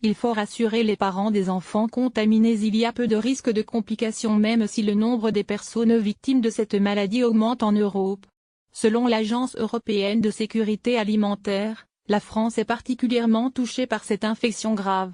il faut rassurer les parents des enfants contaminés. Il y a peu de risques de complications même si le nombre des personnes victimes de cette maladie augmente en Europe. Selon l'Agence européenne de sécurité alimentaire, la France est particulièrement touchée par cette infection grave.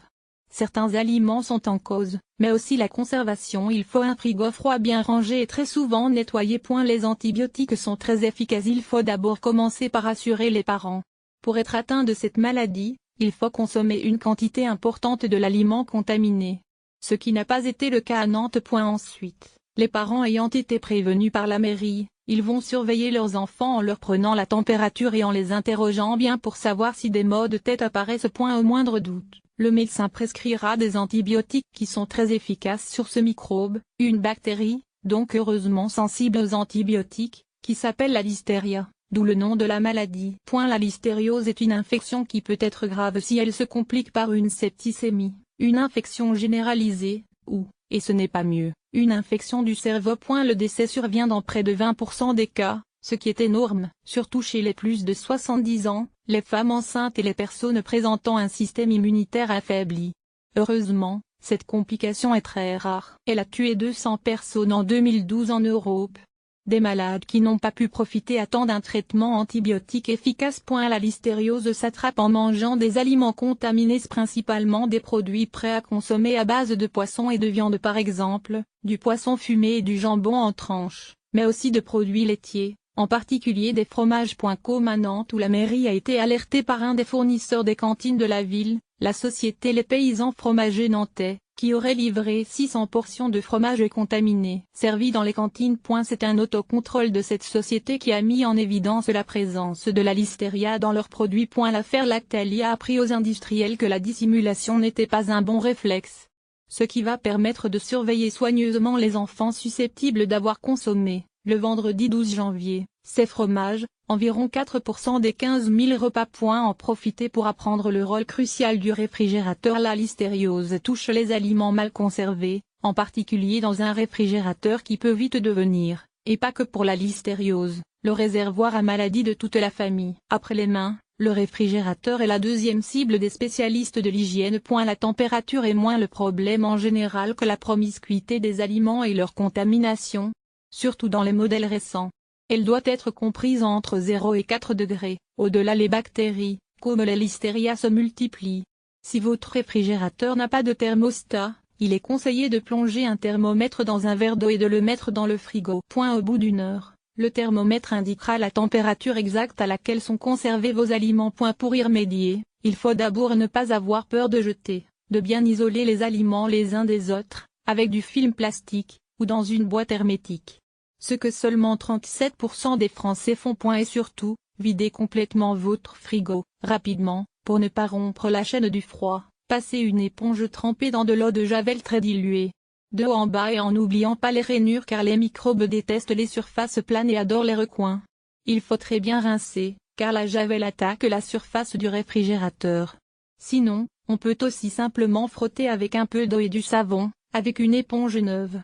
Certains aliments sont en cause, mais aussi la conservation. Il faut un frigo froid bien rangé et très souvent nettoyé. Les antibiotiques sont très efficaces. Il faut d'abord commencer par rassurer les parents. Pour être atteint de cette maladie, il faut consommer une quantité importante de l'aliment contaminé. Ce qui n'a pas été le cas à Nantes. Ensuite, les parents ayant été prévenus par la mairie, ils vont surveiller leurs enfants en leur prenant la température et en les interrogeant bien pour savoir si des maux de tête apparaissent. Au moindre doute, le médecin prescrira des antibiotiques qui sont très efficaces sur ce microbe, une bactérie, donc heureusement sensible aux antibiotiques, qui s'appelle la listeria, d'où le nom de la maladie. La listériose est une infection qui peut être grave si elle se complique par une septicémie, une infection généralisée, ou, et ce n'est pas mieux, une infection du cerveau. Le décès survient dans près de 20% des cas, ce qui est énorme, surtout chez les plus de 70 ans, les femmes enceintes et les personnes présentant un système immunitaire affaibli. Heureusement, cette complication est très rare. Elle a tué 200 personnes en 2012 en Europe. Des malades qui n'ont pas pu profiter à temps d'un traitement antibiotique efficace. La listériose s'attrape en mangeant des aliments contaminés, principalement des produits prêts à consommer à base de poisson et de viande, par exemple, du poisson fumé et du jambon en tranches, mais aussi de produits laitiers, en particulier des fromages. Comme à Nantes où la mairie a été alertée par un des fournisseurs des cantines de la ville, la société Les Paysans Fromagers Nantais, qui aurait livré 600 portions de fromage contaminé servis dans les cantines. C'est un autocontrôle de cette société qui a mis en évidence la présence de la listeria dans leurs produits. L'affaire Lactalis a appris aux industriels que la dissimulation n'était pas un bon réflexe. Ce qui va permettre de surveiller soigneusement les enfants susceptibles d'avoir consommé, le vendredi 12 janvier, ces fromages. Environ 4% des 15 000 repas. En profiter pour apprendre le rôle crucial du réfrigérateur. La listériose touche les aliments mal conservés, en particulier dans un réfrigérateur qui peut vite devenir, et pas que pour la listériose, le réservoir à maladie de toute la famille. Après les mains, le réfrigérateur est la deuxième cible des spécialistes de l'hygiène. La température est moins le problème en général que la promiscuité des aliments et leur contamination, surtout dans les modèles récents. Elle doit être comprise entre 0 et 4 degrés, au-delà les bactéries, comme la listeria se multiplient. Si votre réfrigérateur n'a pas de thermostat, il est conseillé de plonger un thermomètre dans un verre d'eau et de le mettre dans le frigo. Au bout d'une heure, le thermomètre indiquera la température exacte à laquelle sont conservés vos aliments. Pour y remédier, il faut d'abord ne pas avoir peur de jeter, de bien isoler les aliments les uns des autres, avec du film plastique, ou dans une boîte hermétique. Ce que seulement 37% des Français font. Et surtout, videz complètement votre frigo, rapidement, pour ne pas rompre la chaîne du froid. Passez une éponge trempée dans de l'eau de javel très diluée. De haut en bas et en n'oubliant pas les rainures car les microbes détestent les surfaces planes et adorent les recoins. Il faut très bien rincer, car la javel attaque la surface du réfrigérateur. Sinon, on peut aussi simplement frotter avec un peu d'eau et du savon, avec une éponge neuve.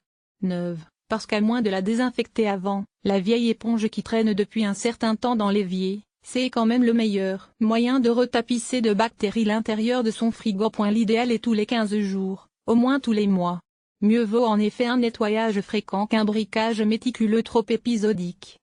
Parce qu'à moins de la désinfecter avant, la vieille éponge qui traîne depuis un certain temps dans l'évier, c'est quand même le meilleur moyen de retapisser de bactéries l'intérieur de son frigo. L'idéal est tous les 15 jours, au moins tous les mois. Mieux vaut en effet un nettoyage fréquent qu'un briquage méticuleux trop épisodique.